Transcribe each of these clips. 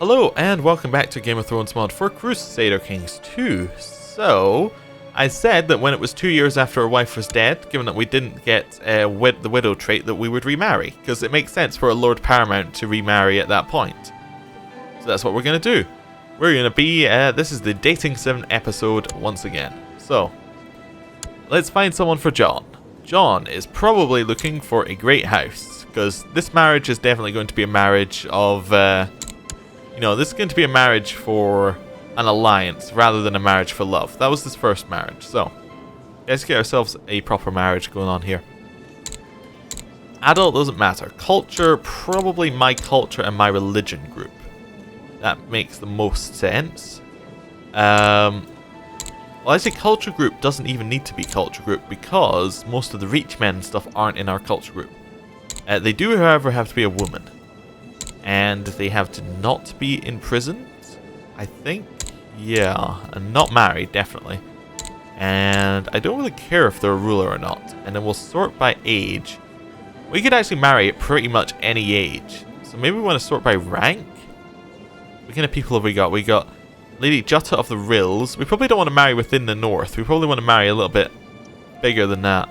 Hello and welcome back to Game of Thrones mod for Crusader Kings 2. So, I said that when it was 2 years after our wife was dead, given that we didn't get the widow trait, that we would remarry, because it makes sense for a Lord Paramount to remarry at that point. So that's what we're going to do. We're going to be, this is the Dating Sim episode once again. So, let's find someone for Jon. Jon is probably looking for a great house, because this marriage is definitely going to be a marriage of... you know, this is going to be a marriage for an alliance rather than a marriage for love. That was his first marriage, so let's get ourselves a proper marriage going on here. Adult doesn't matter. Culture, probably my culture and my religion group. That makes the most sense. Well, I say culture group doesn't even need to be culture group because most of the Reachmen and stuff aren't in our culture group. They do, however, have to be a woman. And they have to not be imprisoned, I think. Yeah, and not married, definitely. And I don't really care if they're a ruler or not. And then we'll sort by age. We could actually marry at pretty much any age. So maybe we want to sort by rank. What kind of people have we got? We got Lady Jutta of the Rills. We probably don't want to marry within the north. We probably want to marry a little bit bigger than that.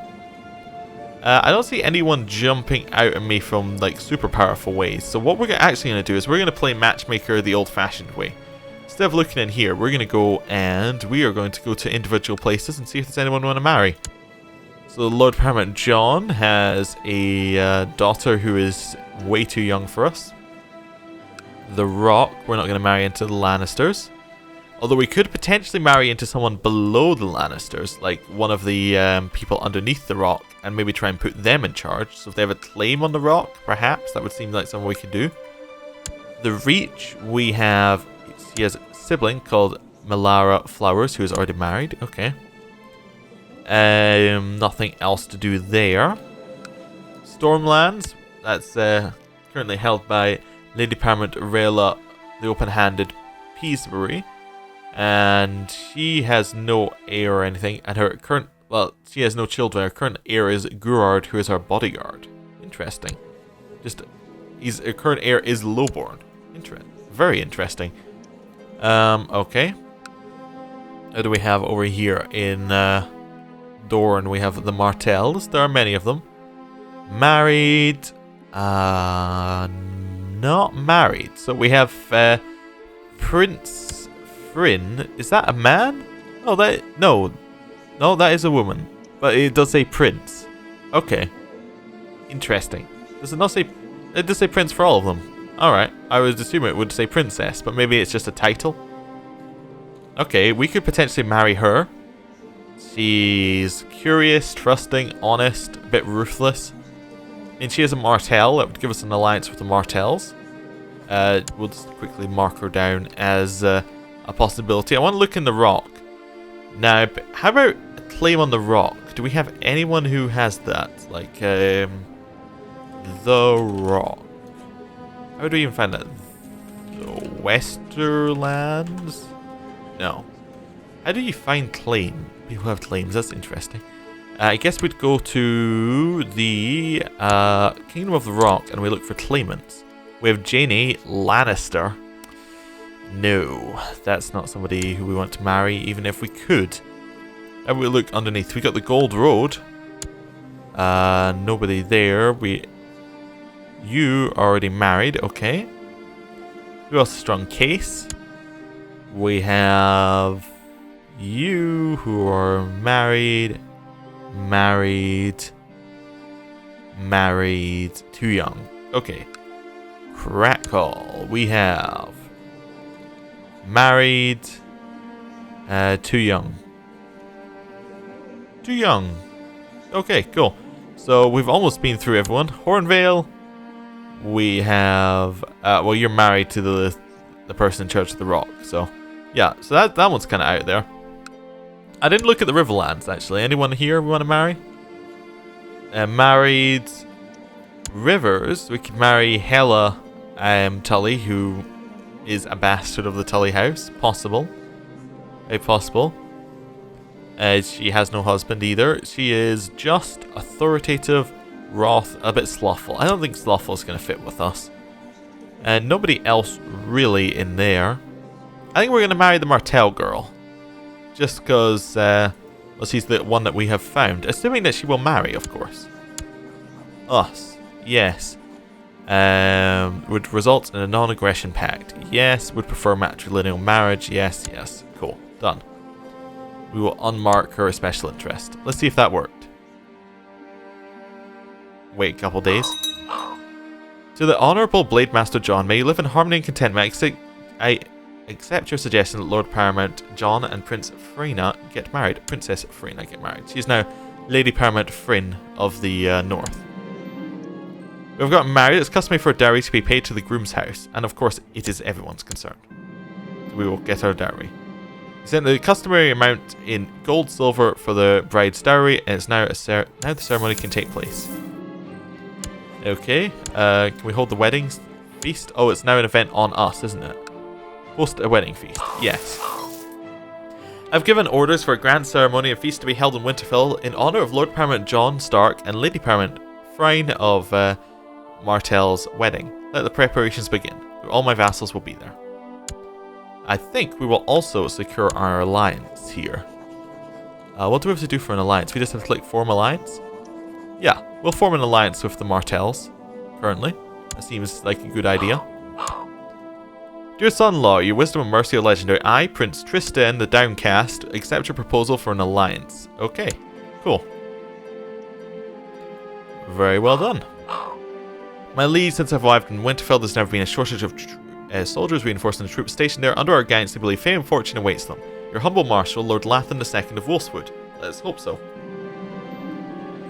I don't see anyone jumping out at me from like super powerful ways. So what we're actually going to do is we're going to play matchmaker the old-fashioned way. Instead of looking in here, we're going to go and we are going to go to individual places and see if there's anyone we want to marry. So Lord Paramount Jon has a daughter who is way too young for us. The Rock, we're not going to marry into the Lannisters. Although we could potentially marry into someone below the Lannisters, like one of the people underneath the Rock, and maybe try and put them in charge. So if they have a claim on the Rock, perhaps, that would seem like something we could do. The Reach, we have, he has a sibling called Melara Flowers, who is already married. Okay. Nothing else to do there. Stormlands, that's currently held by Lady Paramount Rhaella, the Open-Handed Peacebury. And she has no heir or anything, and her current, well, she has no children. Her current heir is Gurard, who is her bodyguard. Interesting. Her current heir is lowborn. Very interesting. Okay. What do we have over here in Dorne? We have the Martells. There are many of them. Married. Not married. So we have Prince Fryn. Is that a man? Oh, no, that is a woman. But it does say prince. Okay. Interesting. Does it not say... It does say prince for all of them. Alright. I would assume it would say princess, but maybe it's just a title. Okay, we could potentially marry her. She's curious, trusting, honest, a bit ruthless. I mean, she is a Martell. That would give us an alliance with the Martells. We'll just quickly mark her down as a possibility. I want to look in the Rock. Now, how about a claim on the Rock? Do we have anyone who has that? Like, the Rock. How do we even find that? The Westerlands? No. How do you find claim? People have claims. That's interesting. I guess we'd go to the Kingdom of the Rock and we look for claimants. We have Jaime Lannister. No, that's not somebody who we want to marry, even if we could. And we look underneath. We got the Gold Road. Nobody there. You are already married. Okay. Who else is strong? Case. We have you who are married. Too young. Okay. Crackle. We have married, too young. Too young. Okay, cool. So we've almost been through everyone. Hornvale. We have, well, you're married to the person in charge of the Rock. So, yeah. So that one's kind of out there. I didn't look at the Riverlands, actually. Anyone here we want to marry? Married Rivers. We could marry Hela Tully, who is a bastard of the Tully house. Possible. Very possible. She has no husband either. She is just authoritative, wrath, a bit slothful. I don't think slothful is going to fit with us. And nobody else really in there. I think we're going to marry the Martell girl. Just because, well, she's the one that we have found. Assuming that she will marry, of course. Us. Yes. Would result in a non-aggression pact. Yes. Would prefer matrilineal marriage. Yes, yes. Cool. Done. We will unmark her as special interest. Let's see if that worked. Wait a couple days. To the Honourable Blade Master Jon, may you live in harmony and contentment. I accept your suggestion that Lord Paramount Jon and Prince Freyna get married. Princess Freyna get married. She is now Lady Paramount Fryn of the North. We've gotten married. It's customary for a dowry to be paid to the groom's house. And of course, it is everyone's concern. So we will get our dowry. We sent the customary amount in gold, silver for the bride's dowry, and it's now now the ceremony can take place. Okay, can we hold the wedding feast? Oh, it's now an event on us, isn't it? Host a wedding feast. Yes. I've given orders for a grand ceremony and feast to be held in Winterfell in honour of Lord Paramount Jon Stark and Lady Paramount Fryn of Martell's wedding. Let the preparations begin. All my vassals will be there. I think we will also secure our alliance here. What do we have to do for an alliance? We just have to click form alliance? Yeah, we'll form an alliance with the Martells, currently. That seems like a good idea. Dear son-in-law, your wisdom and mercy are legendary. I, Prince Tristan the Downcast, accept your proposal for an alliance. Okay, cool. Very well done. My liege, since I've arrived in Winterfell, there's never been a shortage of soldiers reinforcing the troops stationed there. Under our guidance, they believe fame and fortune awaits them. Your humble marshal, Lord Lathan II of Wolfswood. Let's hope so.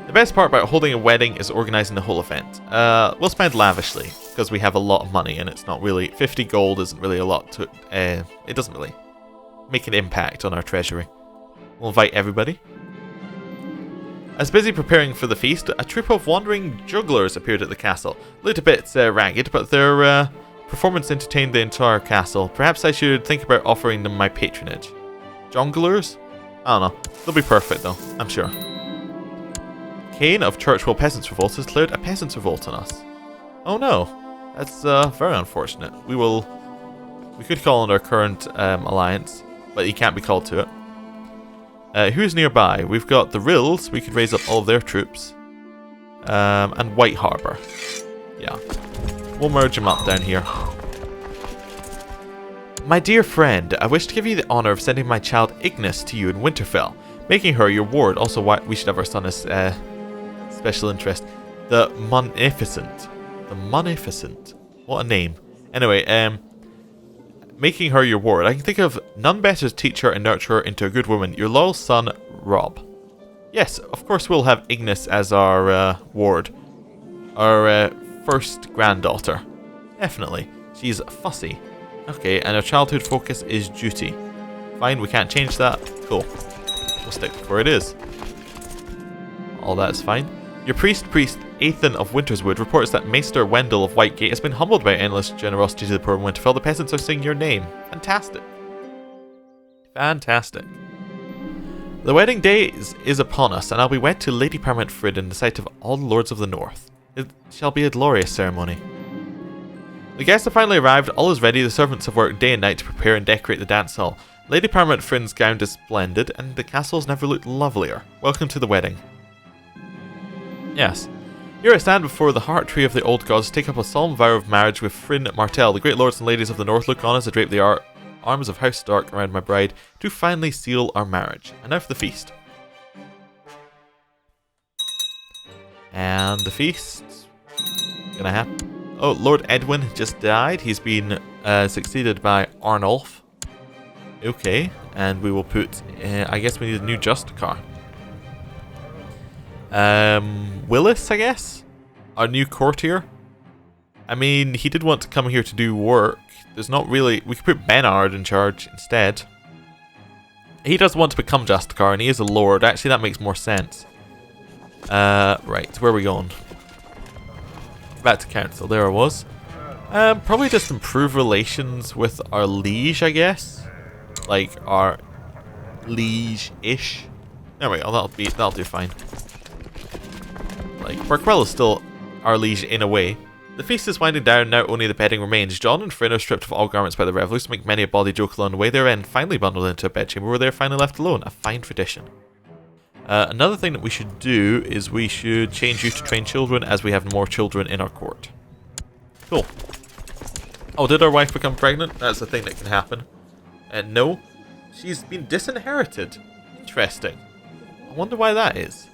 The best part about holding a wedding is organising the whole event. We'll spend lavishly, because we have a lot of money, and it's not really... 50 gold isn't really a lot to... it doesn't really make an impact on our treasury. We'll invite everybody. As busy preparing for the feast, a troop of wandering jugglers appeared at the castle. Looked a bit ragged, but their performance entertained the entire castle. Perhaps I should think about offering them my patronage. Jonglers? I don't know. They'll be perfect though, I'm sure. Kane of Churchwell Peasants Revolt has declared a peasants revolt on us. Oh no. That's very unfortunate. We could call on our current alliance, but he can't be called to it. Who's nearby? We've got the Rills. We could raise up all of their troops. And White Harbour. Yeah. We'll merge them up down here. My dear friend, I wish to give you the honour of sending my child Ignis to you in Winterfell, making her your ward. Also, we should have our son as special interest. The Munificent. The Munificent. What a name. Anyway, making her your ward. I can think of none better to teach her and nurture her into a good woman. Your loyal son, Robb. Yes, of course we'll have Ignis as our ward. Our first granddaughter. Definitely. She's fussy. Okay, and our childhood focus is duty. Fine, we can't change that. Cool. We'll stick where it is. All that's fine. Your priest, Athan of Winterswood, reports that Maester Wendell of Whitegate has been humbled by endless generosity to the poor in Winterfell. The peasants are singing your name. Fantastic. Fantastic. The wedding day is upon us, and I'll be wed to Lady Paramount Fryn in the sight of all the lords of the North. It shall be a glorious ceremony. The guests have finally arrived, all is ready, the servants have worked day and night to prepare and decorate the dance hall. Lady Paramount Fryn's gown is splendid, and the castle's never looked lovelier. Welcome to the wedding. Yes. Here I stand before the heart tree of the old gods, take up a solemn vow of marriage with Fryn Martell. The great lords and ladies of the north look on as I drape the arms of House Stark around my bride to finally seal our marriage. And now for the feast. And the feast gonna happen. Oh, Lord Edwin just died. He's been succeeded by Arnulf. Okay, and we will put... I guess we need a new Justicar. Willis, I guess? Our new courtier? I mean, he did want to come here to do work. There's not really... We could put Benard in charge instead. He does want to become Justicar, and he is a lord. Actually, that makes more sense. Right, where are we going? Back to council. There I was. Probably just improve relations with our liege, I guess. Like our liege-ish. There we go. That'll do fine. Like Burkwell is still our liege in a way. The feast is winding down, now only the bedding remains. Jon and Fryn are stripped of all garments by the revelers to make many a bawdy joke along the way. They're then finally bundled into a bedchamber where they're finally left alone. A fine tradition. Another thing that we should do is we should change you to train children, as we have more children in our court. Cool. Oh, did our wife become pregnant? That's a thing that can happen. No. She's been disinherited. Interesting. I wonder why that is.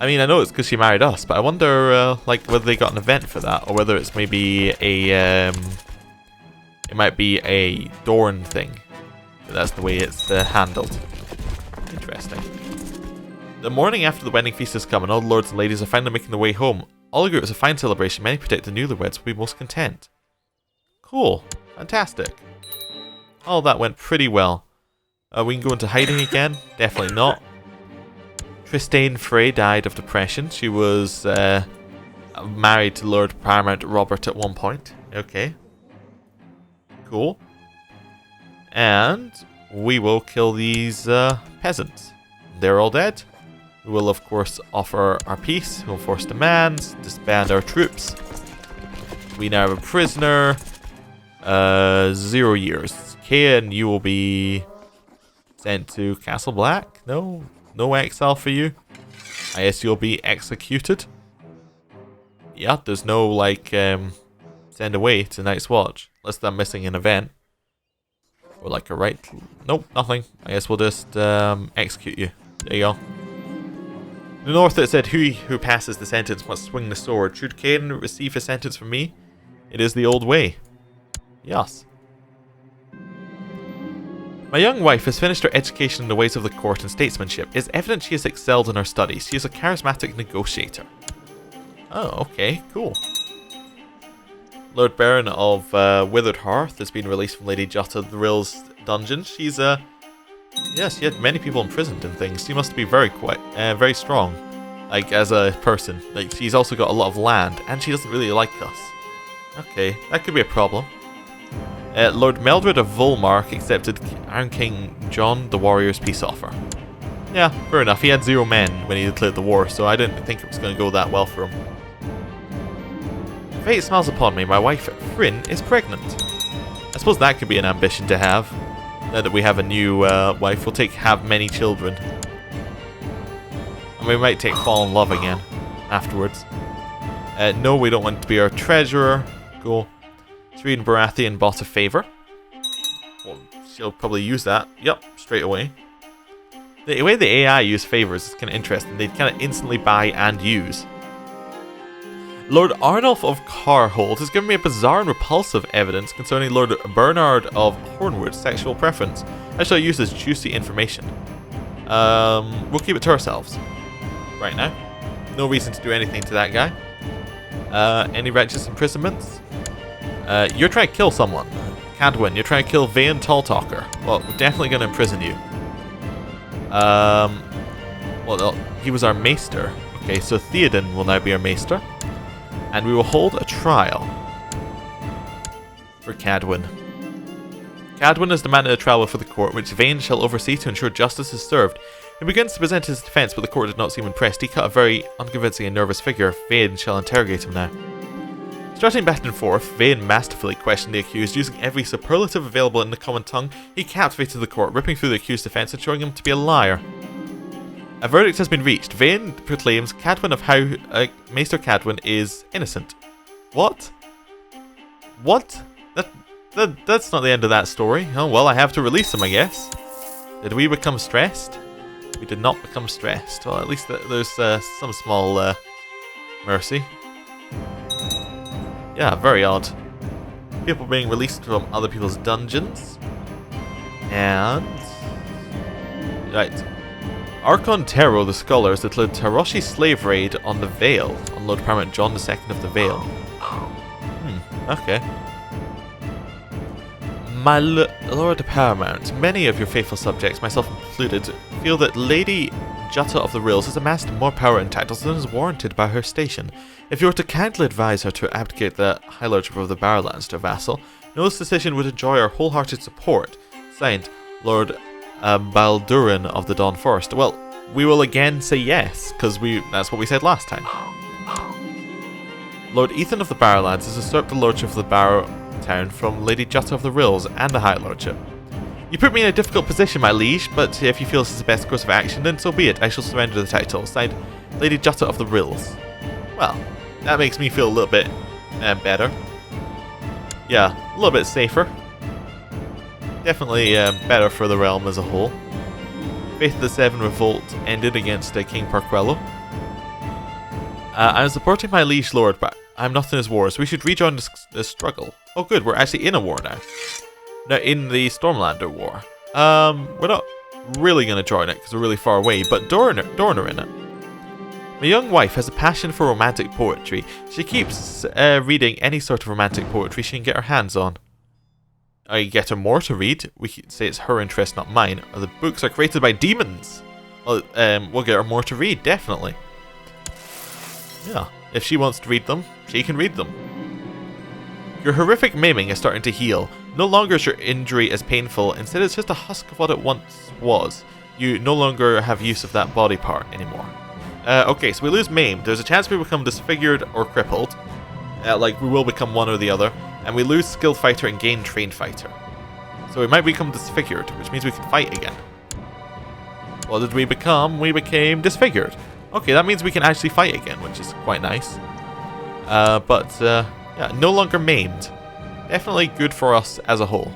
I mean, I know it's because she married us, but I wonder, like, whether they got an event for that, or whether it's maybe a, it might be a Dorn thing. But that's the way it's handled. Interesting. The morning after the wedding feast has come, and all the lords and ladies are finally making their way home. All agree it was a fine celebration. Many predict the newlyweds will be most content. Cool. Fantastic. All that went pretty well. We can go into hiding again? Definitely not. Trystane Frey died of depression. She was married to Lord Paramount Robert at one point. Okay. Cool. And we will kill these peasants. They're all dead. We will, of course, offer our peace. We'll force demands. Disband our troops. We now have a prisoner. 0 years. Kayan, you will be sent to Castle Black. No exile for you. I guess you'll be executed. Yeah, there's no, like, send away to Night's Watch. Unless they're missing an event. Or like a right... Nope, nothing. I guess we'll just execute you. There you go. The North, it said, who passes the sentence must swing the sword. Should Kayan receive a sentence from me? It is the old way. Yes. My young wife has finished her education in the ways of the court and statesmanship. It is evident she has excelled in her studies. She is a charismatic negotiator. Oh, okay, cool. Lord Baron of Withered Hearth has been released from Lady Jutta Thrill's dungeon. She's yes, she had many people imprisoned and things. She must be very strong, like as a person. Like she's also got a lot of land, and she doesn't really like us. Okay, that could be a problem. Lord Meldred of Volmark accepted Iron King Jon the Warrior's peace offer. Yeah, fair enough. He had 0 men when he declared the war, so I didn't think it was going to go that well for him. Fate smiles upon me. My wife, Fryn, is pregnant. I suppose that could be an ambition to have. Now that we have a new wife, we'll have many children. And we might fall in love again afterwards. No, we don't want to be our treasurer. Cool. Stannis Baratheon bought a favor. Well, she'll probably use that. Yep, straight away. The way the AI use favors is kind of interesting. They kind of instantly buy and use. Lord Arnulf of Carhold has given me a bizarre and repulsive evidence concerning Lord Bernard of Hornwood's sexual preference. I shall use this juicy information. We'll keep it to ourselves. Right now. No reason to do anything to that guy. Any righteous imprisonments? You're trying to kill someone. Cadwyn, you're trying to kill Vayn Talltalker. Well, we're definitely going to imprison you. Well, he was our maester. Okay, so Theoden will now be our maester. And we will hold a trial for Cadwyn. Cadwyn has demanded a trial before the court, which Vayn shall oversee to ensure justice is served. He begins to present his defence, but the court did not seem impressed. He cut a very unconvincing and nervous figure. Vayn shall interrogate him now. Strutting back and forth, Vayn masterfully questioned the accused, using every superlative available in the common tongue. He captivated the court, ripping through the accused's defence and showing him to be a liar. A verdict has been reached. Vayn proclaims Cadwyn of how Maester Cadwyn is innocent. What? What? That's not the end of that story. Oh well, I have to release him, I guess. Did we become stressed? We did not become stressed. Well, at least there's some small mercy. Yeah, very odd. People being released from other people's dungeons. And... right. Archon Tero, the scholar, has declared Taroshi slave raid on the Vale, on Lord Paramount Jon II of the Vale. Okay. My Lord Paramount, many of your faithful subjects, myself included, feel that Lady Jutta of the Rills has amassed more power and titles than is warranted by her station. If you were to kindly advise her to abdicate the High Lordship of the Barrowlands to a vassal, Noah's decision would enjoy our wholehearted support. Signed, Lord Baldurin of the Dawn Forest. Well, we will again say yes, because that's what we said last time. Lord Ethan of the Barrowlands has usurped the lordship of the Barrow Town from Lady Jutta of the Rills and the High Lordship. You put me in a difficult position, my liege, but if you feel this is the best course of action, then so be it. I shall surrender the title. Signed, Lady Jutta of the Rills. Well, that makes me feel a little bit better. Yeah, a little bit safer. Definitely better for the realm as a whole. Faith of the Seven revolt ended against King Parquello. I'm supporting my liege lord, but I'm not in his wars. We should rejoin the struggle. Oh good, we're actually in a war now. Now in the Stormlander war. We're not really going to join it because we're really far away, but Dorn are in it. My young wife has a passion for romantic poetry. She keeps reading any sort of romantic poetry she can get her hands on. I get her more to read. We could say it's her interest, not mine. Or the books are created by demons. Well, we'll get her more to read, definitely. Yeah, if she wants to read them, she can read them. Your horrific maiming is starting to heal. No longer is your injury as painful. Instead, it's just a husk of what it once was. You no longer have use of that body part anymore. Okay, so we lose maimed. There's a chance we become disfigured or crippled. Like, we will become one or the other. And we lose skilled fighter and gain trained fighter. So we might become disfigured, which means we can fight again. What did we become? We became disfigured. Okay, that means we can actually fight again, which is quite nice. Yeah, no longer maimed. Definitely good for us as a whole.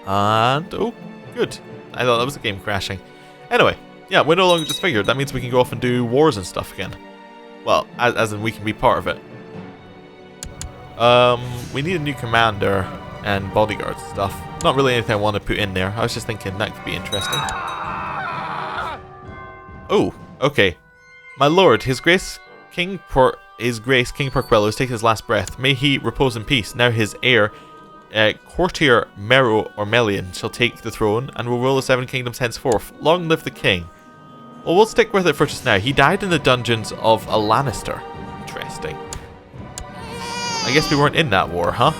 And, oh, good. I thought that was a game crashing. Anyway, yeah, we're no longer disfigured. That means we can go off and do wars and stuff again. Well, as in we can be part of it. We need a new commander and bodyguard stuff. Not really anything I want to put in there. I was just thinking that could be interesting. Oh, okay. My lord, His Grace King Parquello has taken his last breath. May he repose in peace. Now his heir, Courtier Mero Ormelian, shall take the throne and will rule the Seven Kingdoms henceforth. Long live the king. Well, we'll stick with it for just now. He died in the dungeons of a Lannister. Interesting. I guess we weren't in that war, huh?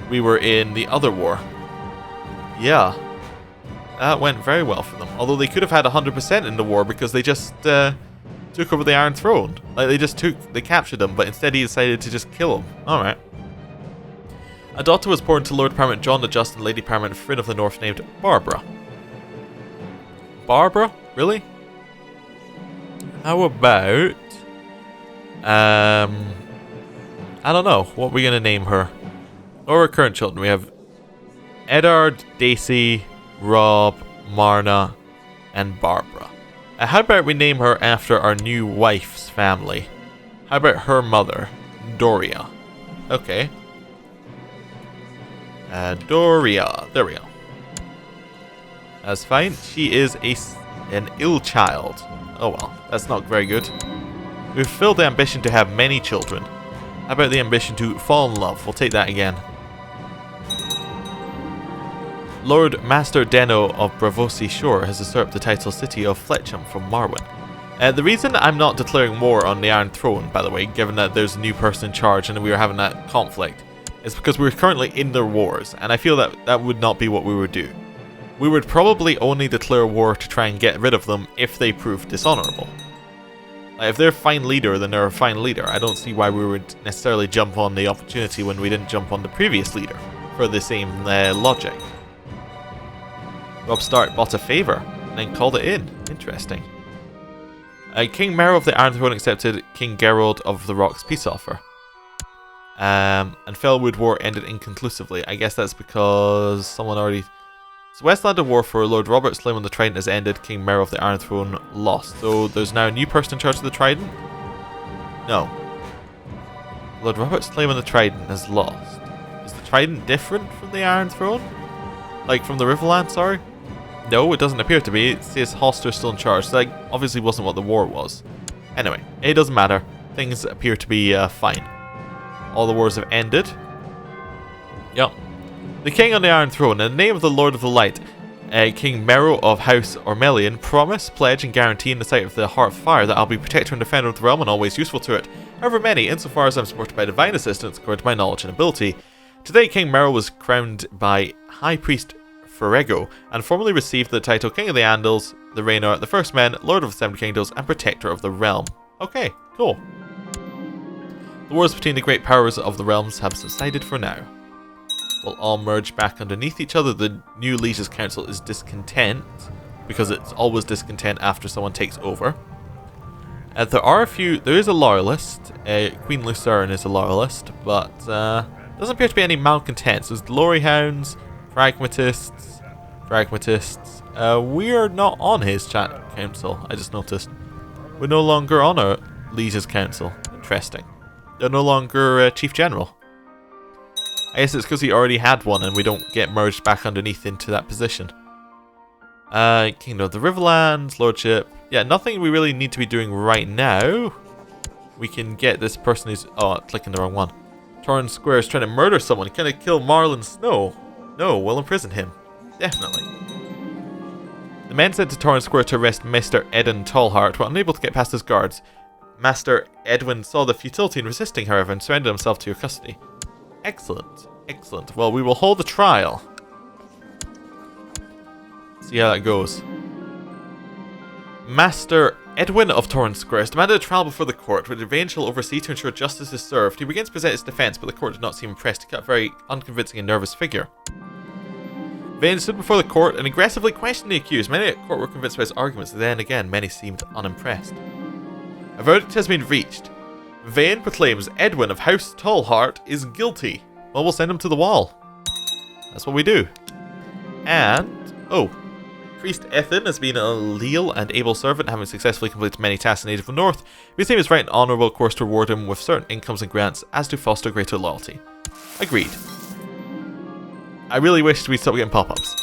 We were in the other war. Yeah. That went very well for them. Although they could have had 100% in the war because they just took over the Iron Throne. Like, they captured him, but instead he decided to just kill him. Alright. A daughter was born to Lord Paramount John the Just and Lady Paramount Fryn of the North named Barbara. Barbara? Really? How about... I don't know. What are we going to name her? Or our current children. We have Eddard, Daisy, Robb, Marna, and Barbara. How about we name her after our new wife's family? How about her mother, Doria? Okay. Doria. There we go. That's fine. She is an ill child. Oh well, that's not very good. We've fulfilled the ambition to have many children. How about the ambition to fall in love? We'll take that again. Lord Master Denno of Bravosi Shore has usurped the title city of Fletcham from Marwyn. The reason I'm not declaring war on the Iron Throne, by the way, given that there's a new person in charge and we were having that conflict, is because we're currently in their wars, and I feel that that would not be what we would do. We would probably only declare war to try and get rid of them if they prove dishonorable. Like, if they're a fine leader, then they're a fine leader. I don't see why we would necessarily jump on the opportunity when we didn't jump on the previous leader for the same logic. Robb Stark bought a favour and then called it in. Interesting. King Mero of the Iron Throne accepted King Gerald of the Rock's peace offer. And Fellwood War ended inconclusively. I guess that's because someone already... So Westlander War for Lord Robert Slim on the Trident has ended. King Mero of the Iron Throne lost. So there's now a new person in charge of the Trident? No. Lord Robert Slim on the Trident has lost. Is the Trident different from the Iron Throne? Like from the Riverland, sorry? No, it doesn't appear to be. It says Hoster's still in charge. So that obviously wasn't what the war was. Anyway, it doesn't matter. Things appear to be fine. All the wars have ended. Yep. The king on the Iron Throne, in the name of the Lord of the Light, King Mero of House Ormelian, promise, pledge, and guarantee in the sight of the Heart of Fire that I'll be protector and defender of the realm and always useful to it. However many, insofar as I'm supported by divine assistance according to my knowledge and ability. Today, King Mero was crowned by High Priest Ferrego and formally received the title King of the Andals, the Raynor, the First Men, Lord of the Seven Kingdoms, and Protector of the Realm. Okay, Cool. The wars between the great powers of the realms have subsided for now. We'll all merge back underneath each other. The new Liege's Council is discontent, because it's always discontent after someone takes over. There is a loyalist. Queen Lucerne is a loyalist, but doesn't appear to be any malcontents. There's glory hounds, pragmatists. We are not on his council, I just noticed. We're no longer on our Liege's Council. Interesting. They're no longer Chief General. I guess it's because he already had one and we don't get merged back underneath into that position. Kingdom of the Riverlands, Lordship. Yeah, nothing we really need to be doing right now. We can get this person who's... Oh, clicking the wrong one. Torrhen Square is trying to murder someone. He's going to kill Marlon Snow. No, we'll imprison him. Definitely. The men sent to Torrhen Square to arrest Maester Edwin Tallheart were unable to get past his guards. Master Edwin saw the futility in resisting, however, and surrendered himself to your custody. Excellent. Excellent. Well, we will hold the trial. See how that goes. Master Edwin of Torrhen Square has demanded a trial before the court, which Vayne shall oversee to ensure justice is served. He begins to present his defence, but the court did not seem impressed. He cut a very unconvincing and nervous figure. Vayne stood before the court and aggressively questioned the accused. Many at court were convinced by his arguments, then again, many seemed unimpressed. A verdict has been reached. Vayne proclaims Edwin of House Tallheart is guilty. Well, we'll send him to the wall. That's what we do. And... oh. Priest Ethan has been a leal and able servant, having successfully completed many tasks in Age of the North. We think it's right and honourable course to reward him with certain incomes and grants as to foster greater loyalty. Agreed. I really wish we'd stop getting pop-ups.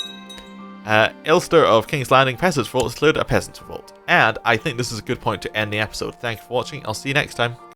Ilster of King's Landing Peasants Revolt has declared a Peasants Revolt. And I think this is a good point to end the episode. Thank you for watching. I'll see you next time.